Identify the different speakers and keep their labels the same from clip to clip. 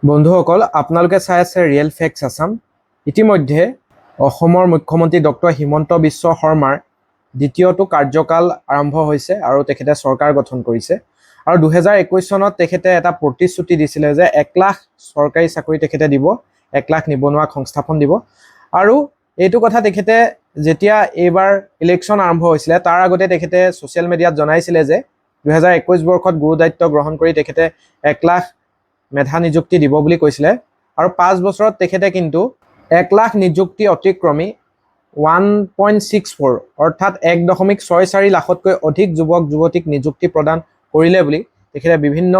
Speaker 1: বন্ধুসকল আপোনালোকে চাই আছে ৰিয়েল ফেক্টছ আছাম। ইতিমধ্যে অসমৰ মুখ্যমন্ত্ৰী ডক্টৰ হিমন্ত বিশ্ব শৰ্মাৰ দ্বিতীয়টো কাৰ্যকাল আৰম্ভ হৈছে আৰু তেখেতে চৰকাৰ গঠন কৰিছে। আৰু 2021 চনত তেখেতে এটা প্ৰতিশ্ৰুতি দিছিলে যে 1 লাখ চৰকাৰী চাকৰি তেখেতে দিব, 1 লাখ নিবনুৱাক সংস্থাপন দিব। আৰু এইটো কথা তেখেতে যেতিয়া এইবাৰ ইলেকশ্যন আৰম্ভ হৈছিলে তাৰ আগতে তেখেতে ছ'চিয়েল মিডিয়াত জনাইছিলে যে 2021 বৰ্ষত গুৰু দায়িত্ব গ্ৰহণ কৰি তেখেতে 1 লাখ মেধা নিযুক্তি দিব বুলি কৈছিলে। আৰু 5 বছৰত তেখেতে কিন্তু 1 লাখ নিযুক্তি অতিক্ৰমি 1.64 অৰ্থাৎ 1.64 লাখতকৈ অধিক যুৱক যুৱতীক নিযুক্তি প্ৰদান কৰিলে বুলি তেখেতে বিভিন্ন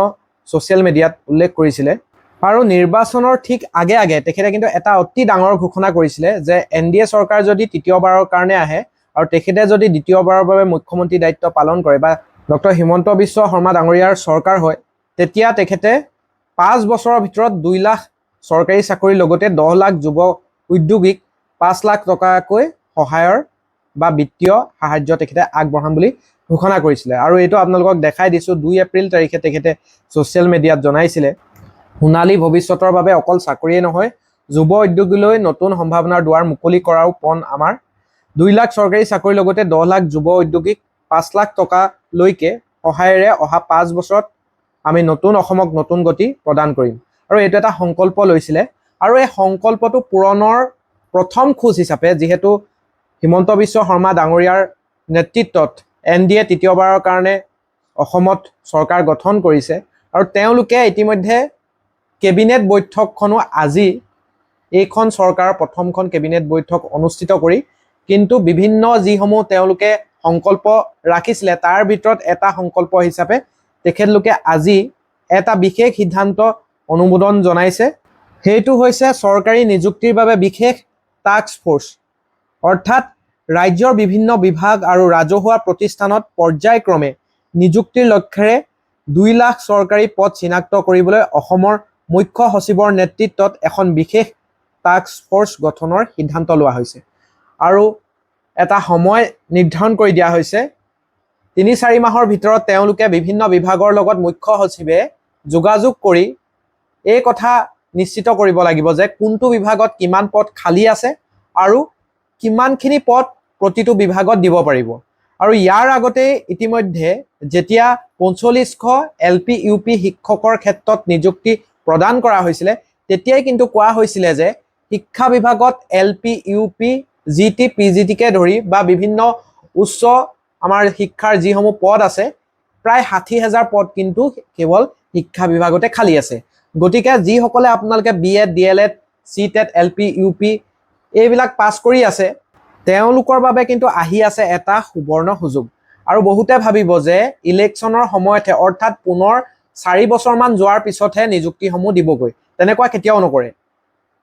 Speaker 1: ছ'চিয়েল মিডিয়াত উল্লেখ কৰিছিলে। আৰু নিৰ্বাচনৰ ঠিক আগে আগে তেখেতে কিন্তু এটা অতি ডাঙৰ ঘোষণা কৰিছিলে যে NDA চৰকাৰ যদি তৃতীয়বাৰৰ কাৰণে আহে আৰু তেখেতে যদি দ্বিতীয়বাৰৰ বাবে মুখ্যমন্ত্ৰী দায়িত্ব পালন কৰে বা ডক্টৰ হিমন্ত বিশ্ব শৰ্মা ডাঙৰীয়াৰ চৰকাৰ হয়, তেতিয়া তেখেতে 5 বছৰৰ ভিতৰত 2 লাখ চৰকাৰী চাকৰিৰ লগতে 10 লাখ যুৱ উদ্যোগীক 5 লাখ টকাকৈ সহায়ৰ বা বিত্তীয় সাহায্য তেখেতে আগবঢ়াম বুলি ঘোষণা কৰিছিলে। আৰু এইটো আপোনালোকক দেখাই দিছোঁ, 2 এপ্ৰিল তাৰিখে তেখেতে ছ'চিয়েল মিডিয়াত জনাইছিলে, সোণালী ভৱিষ্যতৰ বাবে অকল চাকৰিয়ে নহয়, যুৱ উদ্যোগীলৈ নতুন সম্ভাৱনাৰ দুৱাৰ মুকলি কৰাও পণ আমাৰ। 2 লাখ চৰকাৰী চাকৰিৰ লগতে 10 লাখ যুৱ উদ্যোগীক 5 লাখ টকালৈকে সহায়েৰে অহা 5 বছৰত আমি নতুন অসমক নতুন গতি প্ৰদান কৰিম। আৰু এইটো এটা সংকল্প লৈছিলে। আৰু এই সংকল্পটো পূৰণৰ প্ৰথম খোজ হিচাপে যিহেতু হিমন্ত বিশ্ব শৰ্মা ডাঙৰীয়াৰ নেতৃত্বত NDA তৃতীয়বাৰৰ কাৰণে অসমত চৰকাৰ গঠন কৰিছে আৰু তেওঁলোকে ইতিমধ্যে কেবিনেট বৈঠকখনো আজি এইখন চৰকাৰৰ প্ৰথমখন কেবিনেট বৈঠক অনুষ্ঠিত কৰি কিন্তু বিভিন্ন যিসমূহ তেওঁলোকে সংকল্প ৰাখিছিলে তাৰ ভিতৰত এটা সংকল্প হিচাপে তেখেতলোকে আজি এটা বিশেষ সিদ্ধান্ত অনুমোদন জনাইছে। সেইটো হৈছে চৰকাৰী নিযুক্তিৰ বাবে বিশেষ টাস্ক ফ'ৰ্চ, অৰ্থাৎ ৰাজ্যৰ বিভিন্ন বিভাগ আৰু ৰাজহুৱা প্ৰতিষ্ঠানত পৰ্যায়ক্ৰমে নিযুক্তিৰ লক্ষ্যৰে 2 লাখ চৰকাৰী পদ চিনাক্ত কৰিবলৈ অসমৰ মুখ্য সচিবৰ নেতৃত্বত এখন বিশেষ টাস্ক ফ'ৰ্চ গঠনৰ সিদ্ধান্ত লোৱা হৈছে। আৰু এটা সময় নিৰ্ধাৰণ কৰি দিয়া হৈছে, 3-4 মাহৰ ভিতৰত তেওঁলোকে বিভিন্ন বিভাগৰ লগত মুখ্য সচিবে যোগাযোগ কৰি এই কথা নিশ্চিত কৰিব লাগিব যে কোনটো বিভাগত কিমান পদ খালী আছে আৰু কিমানখিনি পদ প্ৰতিটো বিভাগত দিব পাৰিব। আৰু ইয়াৰ আগতে ইতিমধ্যে যেতিয়া 4500 LP UP শিক্ষকৰ ক্ষেত্ৰত নিযুক্তি প্ৰদান কৰা হৈছিলে তেতিয়াই কিন্তু কোৱা হৈছিলে যে শিক্ষা বিভাগত LP UP GT PGTকে ধৰি বা বিভিন্ন উচ্চ আমাৰ শিক্ষাৰ যিসমূহ পদ আছে প্ৰায় 60,000 পদ কিন্তু কেৱল শিক্ষা বিভাগতে খালী আছে। গতিকে যিসকলে আপোনালোকে BEd DLEd CTET LP UP এইবিলাক পাছ কৰি আছে তেওঁলোকৰ বাবে কিন্তু আহি আছে এটা সুবৰ্ণ সুযোগ। আৰু বহুতে ভাবিব যে ইলেকশ্যনৰ সময়তহে অৰ্থাৎ পুনৰ 4 বছৰমান যোৱাৰ পিছতহে নিযুক্তিসমূহ দিবগৈ, তেনেকুৱা কেতিয়াও নকৰে।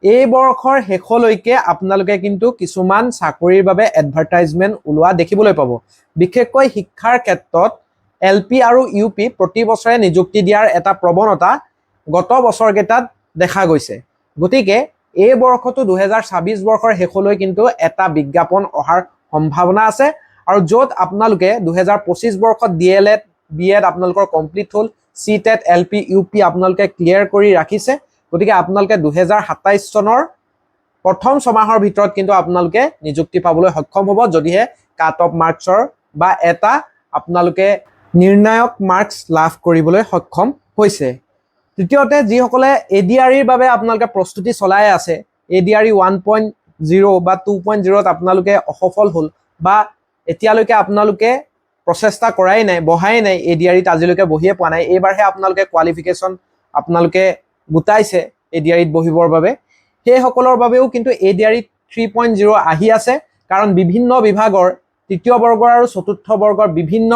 Speaker 1: এই বৰ্ষৰ শেষলৈকে আপোনালোকে কিন্তু কিছুমান চাকৰিৰ বাবে এডভাৰটাইজমেণ্ট ওলোৱা দেখিবলৈ পাব। বিশেষকৈ শিক্ষাৰ ক্ষেত্ৰত LP আৰু UP প্ৰতি বছৰে নিযুক্তি দিয়াৰ এটা প্ৰৱণতা গত বছৰকেইটাত দেখা গৈছে। গতিকে এই বৰ্ষটো 2026 বৰ্ষৰ শেষলৈ কিন্তু এটা বিজ্ঞাপন অহাৰ সম্ভাৱনা আছে। আৰু য'ত আপোনালোকে 2025 বৰ্ষত DLEd BEd আপোনালোকৰ কমপ্লিট হ'ল, CTET LP UP আপোনালোকে ক্লিয়াৰ কৰি ৰাখিছে। গতিকে আপোনালোকে 2027 চনৰ প্ৰথম ছমাহৰ ভিতৰত কিন্তু আপোনালোকে নিযুক্তি পাবলৈ সক্ষম হ'ব যদিহে কাট অফ মাৰ্কছৰ বা এটা আপোনালোকে নিৰ্ণায়ক মাৰ্কছ লাভ কৰিবলৈ সক্ষম হৈছে। তৃতীয়তে যিসকলে ADREৰ বাবে আপোনালোকে প্ৰস্তুতি চলাই আছে, ADRE 1.0 বা 2.0ত আপোনালোকে অসফল হ'ল বা এতিয়ালৈকে আপোনালোকে প্ৰচেষ্টা কৰাই নাই, বহাই নাই, ADREত আজিলৈকে বহিয়ে পোৱা নাই, এইবাৰহে আপোনালোকে কোৱালিফিকেশ্যন আপোনালোকে গোটাইছে ADREত বহিবৰ বাবে, সেইসকলৰ বাবেও কিন্তু ADRE 3.0 আহি আছে। কাৰণ বিভিন্ন বিভাগৰ তৃতীয় বৰ্গৰ আৰু চতুৰ্থ বৰ্গৰ বিভিন্ন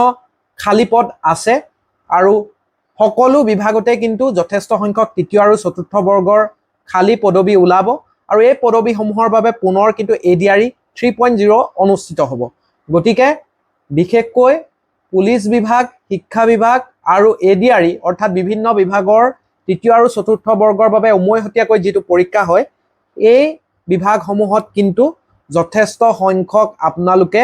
Speaker 1: খালী পদ আছে আৰু সকলো বিভাগতে কিন্তু যথেষ্ট সংখ্যক তৃতীয় আৰু চতুৰ্থ বৰ্গৰ খালী পদবী ওলাব। আৰু এই পদবীসমূহৰ বাবে পুনৰ কিন্তু ADRE 3.0 অনুষ্ঠিত হ'ব। গতিকে বিশেষকৈ পুলিচ বিভাগ, শিক্ষা বিভাগ আৰু ADRE অৰ্থাৎ বিভিন্ন বিভাগৰ তৃতীয় আৰু চতুৰ্থ বৰ্গৰ বাবে উমৈহতীয়াকৈ যিটো পৰীক্ষা হয়, এই বিভাগসমূহত কিন্তু যথেষ্ট সংখ্যক আপোনালোকে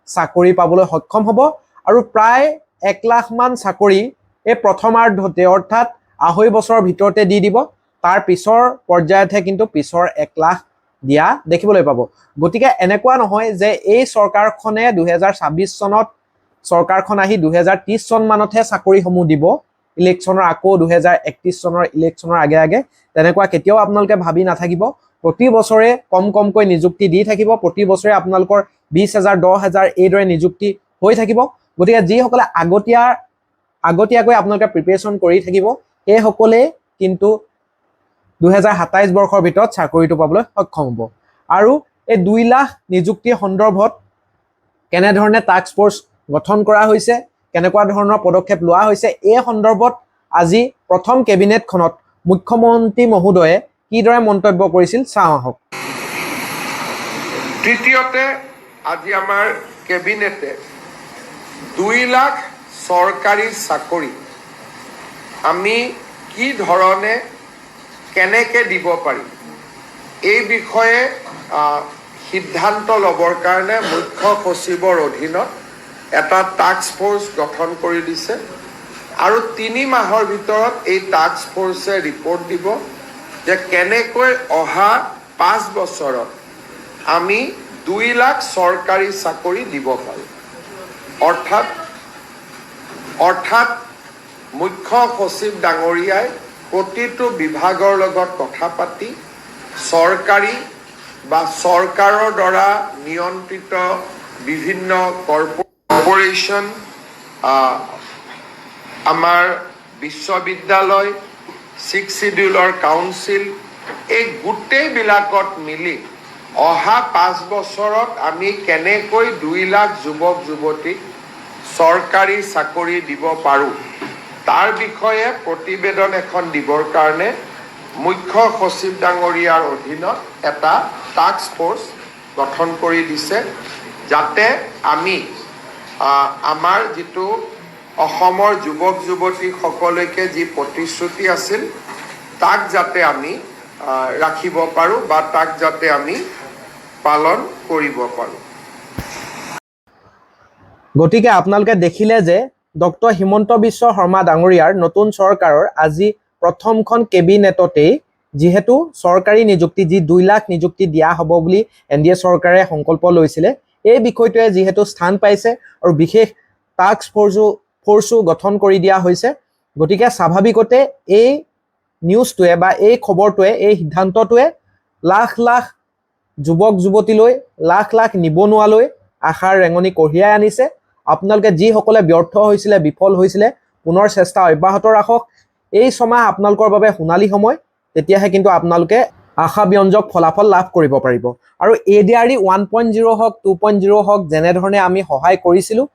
Speaker 1: চাকৰি পাবলৈ সক্ষম হ'ব। আৰু প্ৰায় 1 লাখ মান চাকৰি এই প্ৰথমাৰ্ধতে অৰ্থাৎ 2.5 বছৰৰ ভিতৰতে দি দিব। তাৰ পিছৰ পৰ্যায়তহে কিন্তু পিছৰ 1 লাখ দিয়া দেখিবলৈ পাব। গতিকে এনেকুৱা নহয় যে এই চৰকাৰখনে 2026 চনত চৰকাৰখন আহি 2030 চন মানতহে চাকৰিসমূহ দিব, ইলেকশ্যনৰ আকৌ 2031 চনৰ ইলেকশ্যনৰ আগে আগে, তেনেকুৱা কেতিয়াও আপোনালোকে ভাবি নাথাকিব। প্ৰতি বছৰে কম কমকৈ নিযুক্তি দি থাকিব, প্ৰতি বছৰে আপোনালোকৰ 20,000 10,000 এইদৰে নিযুক্তি হৈ থাকিব। গতিকে যিসকলে আগতীয়াকৈ আপোনালোকে প্ৰিপেৰেশ্যন কৰি থাকিব, সেইসকলে কিন্তু 2027 বৰ্ষৰ ভিতৰত চাকৰিটো পাবলৈ সক্ষম হ'ব। আৰু এই 2 লাখ নিযুক্তিৰ সন্দৰ্ভত কেনেধৰণে টাস্ক ফ'ৰ্চ গঠন কৰা হৈছে, কেনেকুৱা ধৰণৰ পদক্ষেপ লোৱা হৈছে, এই সন্দৰ্ভত আজি প্ৰথম কেবিনেটখনত মুখ্যমন্ত্ৰী মহোদয়ে কিদৰে মন্তব্য কৰিছিল চাওঁ আহক।
Speaker 2: তৃতীয়তে আজি আমাৰ কেবিনেটে 2 লাখ চৰকাৰী চাকৰি আমি কি ধৰণে কেনেকৈ দিব পাৰিম এই বিষয়ে সিদ্ধান্ত ল'বৰ কাৰণে মুখ্য সচিবৰ অধীনত এটা টাস্ক ফ'ৰ্চ গঠন কৰি দিছে আৰু 3 মাহৰ ভিতৰত এই টাস্ক ফ'ৰ্চে ৰিপৰ্ট দিব যে কেনেকৈ অহা 5 বছৰত আমি 2 লাখ চৰকাৰী চাকৰি দিব পাৰোঁ। অৰ্থাৎ মুখ্য সচিব ডাঙৰীয়াই প্ৰতিটো বিভাগৰ লগত কথা পাতি চৰকাৰী বা চৰকাৰৰ দ্বাৰা নিয়ন্ত্ৰিত বিভিন্ন কৰ্পোৰেশ্যন, আমাৰ বিশ্ববিদ্যালয়, 6 শিডিউলৰ কাউন্সিল, এই গোটেইবিলাকত মিলি অহা 5 বছৰত আমি কেনেকৈ 2 লাখ যুৱক যুৱতীক চৰকাৰী চাকৰি দিব পাৰোঁ তাৰ বিষয়ে প্ৰতিবেদন এখন দিবৰ কাৰণে মুখ্য সচিব ডাঙৰীয়াৰ অধীনত এটা টাস্ক ফ'ৰ্চ গঠন কৰি দিছে, যাতে আমি আমাৰ যিটো অসমৰ যুৱক যুৱতীসকলকে যি প্ৰতিশ্ৰুতি আছিল তাক যাতে আমি ৰাখিব পাৰোঁ বা তাক যাতে আমি পালন কৰিব পাৰোঁ।
Speaker 1: গতিকে আপোনালোকে দেখিলে যে ডক্টৰ হিমন্ত বিশ্ব শৰ্মা ডাঙৰীয়াৰ নতুন চৰকাৰৰ আজি প্ৰথমখন কেবিনেটতেই যিহেতু চৰকাৰী নিযুক্তি যি 2 লাখ নিযুক্তি দিয়া হ'ব বুলি NDA চৰকাৰে সংকল্প লৈছিলে, এই বিষয়টোৱে যিহেতু স্থান পাইছে আৰু বিশেষ টাস্ক ফ'ৰ্চো গঠন কৰি দিয়া হৈছে। গতিকে স্বাভাৱিকতে এই নিউজটোৱে বা এই খবৰটোৱে, এই সিদ্ধান্তটোৱে লাখ লাখ যুৱক যুৱতীলৈ, লাখ লাখ নিবনুৱালৈ আশাৰ ৰেঙনি কঢ়িয়াই আনিছে। আপোনালোকে যিসকলে ব্যৰ্থ হৈছিলে, বিফল হৈছিলে, পুনৰ চেষ্টা অব্যাহত ৰাখক। এই ছমাহ আপোনালোকৰ বাবে সোণালী সময়, তেতিয়াহে কিন্তু আপোনালোকে আশাব্যঞ্জক ফলাফল লাভ কৰিব পাৰিব। আৰু ADRE 1.0 হওক 2.0 হওক যেনেধৰণে আমি সহায় কৰিছিলোঁ,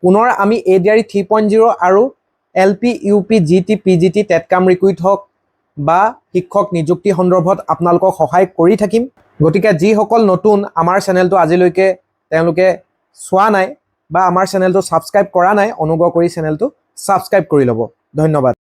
Speaker 1: পুনৰ আমি ADRE 3.0 আৰু LP, UP, GT, PGT, টেটকাম ৰিক্ৰুইট হওক বা শিক্ষক নিযুক্তি সন্দৰ্ভত আপোনালোকক সহায় কৰি থাকিম। গতিকে যিসকল নতুন আমাৰ চেনেলটো আজিলৈকে তেওঁলোকে চোৱা নাই বা আমাৰ চেনেলটো ছাবস্ক্ৰাইব কৰা নাই, অনুগ্ৰহ কৰি চেনেলটো ছাবস্ক্ৰাইব কৰি ল'ব। ধন্যবাদ।